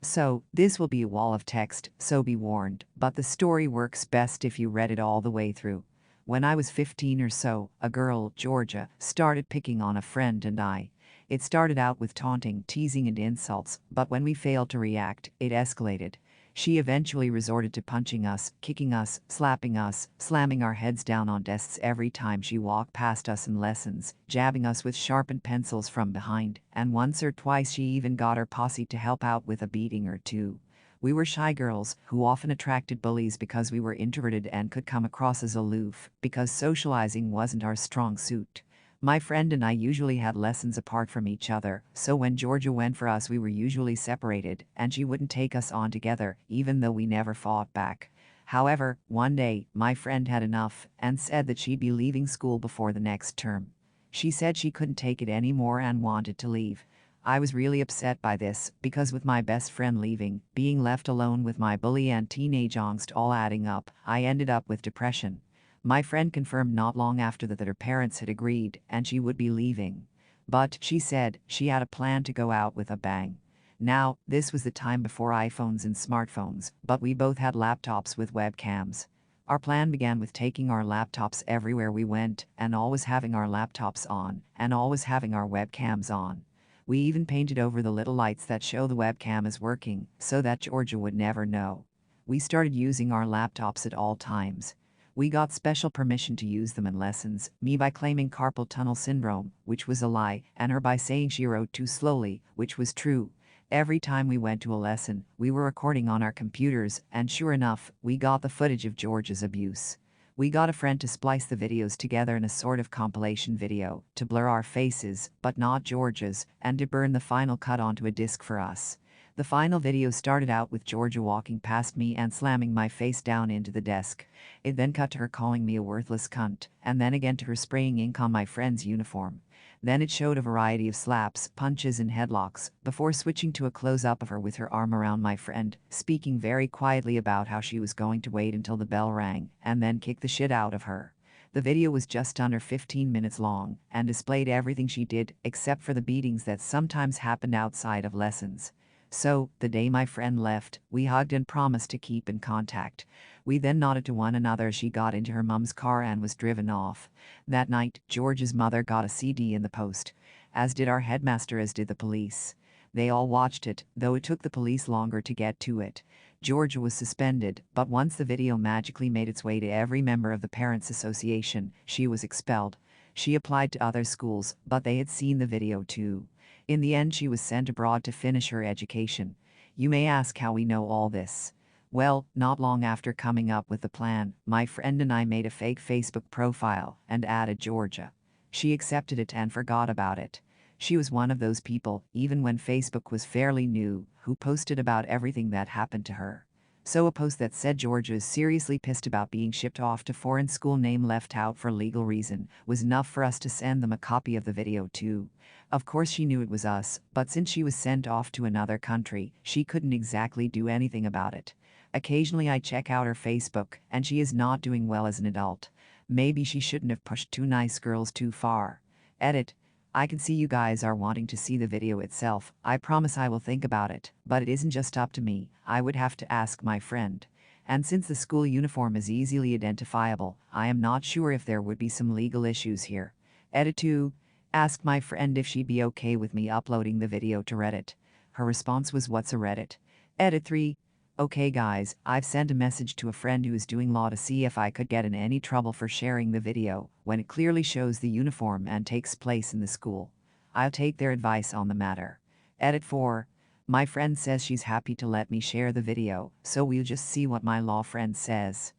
So, this will be a wall of text, so be warned, but the story works best if you read it all the way through. When I was 15 or so, a girl, Georgia, started picking on a friend and I. It started out with taunting, teasing, and insults, but when we failed to react, it escalated. She eventually resorted to punching us, kicking us, slapping us, slamming our heads down on desks every time she walked past us in lessons, jabbing us with sharpened pencils from behind, and once or twice she even got her posse to help out with a beating or two. We were shy girls who often attracted bullies because we were introverted and could come across as aloof because socializing wasn't our strong suit. My friend and I usually had lessons apart from each other, so when Georgia went for us we were usually separated and she wouldn't take us on together even though we never fought back. However, one day, my friend had enough and said that she'd be leaving school before the next term. She said she couldn't take it anymore and wanted to leave. I was really upset by this because with my best friend leaving, being left alone with my bully and teenage angst all adding up, I ended up with depression. My friend confirmed not long after that her parents had agreed and she would be leaving. But she said she had a plan to go out with a bang. Now, this was the time before iPhones and smartphones, but we both had laptops with webcams. Our plan began with taking our laptops everywhere we went and always having our laptops on and always having our webcams on. We even painted over the little lights that show the webcam is working so that Georgia would never know. We started using our laptops at all times. We got special permission to use them in lessons, me by claiming carpal tunnel syndrome, which was a lie, and her by saying she wrote too slowly, which was true. Every time we went to a lesson, we were recording on our computers, and sure enough, we got the footage of George's abuse. We got a friend to splice the videos together in a sort of compilation video, to blur our faces, but not George's, and to burn the final cut onto a disc for us. The final video started out with Georgia walking past me and slamming my face down into the desk. It then cut to her calling me a worthless cunt, and then again to her spraying ink on my friend's uniform. Then it showed a variety of slaps, punches, and headlocks, before switching to a close-up of her with her arm around my friend, speaking very quietly about how she was going to wait until the bell rang, and then kick the shit out of her. The video was just under 15 minutes long, and displayed everything she did, except for the beatings that sometimes happened outside of lessons. So, the day my friend left, we hugged and promised to keep in contact. We then nodded to one another as she got into her mom's car and was driven off. That night, George's mother got a CD in the post, as did our headmaster, as did the police. They all watched it, though it took the police longer to get to it. Georgia was suspended, but once the video magically made its way to every member of the Parents Association, she was expelled. She applied to other schools, but they had seen the video too. In the end, she was sent abroad to finish her education. You may ask how we know all this. Well, not long after coming up with the plan, my friend and I made a fake Facebook profile and added Georgia. She accepted it and forgot about it. She was one of those people, even when Facebook was fairly new, who posted about everything that happened to her. So a post that said Georgia is seriously pissed about being shipped off to foreign school, name left out for legal reason, was enough for us to send them a copy of the video too. Of course she knew it was us, but since she was sent off to another country, she couldn't exactly do anything about it. Occasionally I check out her Facebook, and she is not doing well as an adult. Maybe she shouldn't have pushed two nice girls too far. Edit. I can see you guys are wanting to see the video itself. I promise I will think about it, but it isn't just up to me. I would have to ask my friend. And since the school uniform is easily identifiable, I am not sure if there would be some legal issues here. Edit 2. Asked my friend if she'd be okay with me uploading the video to Reddit. Her response was, "What's a Reddit?" Edit 3. Okay guys, I've sent a message to a friend who is doing law to see if I could get in any trouble for sharing the video when it clearly shows the uniform and takes place in the school. I'll take their advice on the matter. Edit 4. My friend says she's happy to let me share the video, so we'll just see what my law friend says.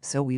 So we'll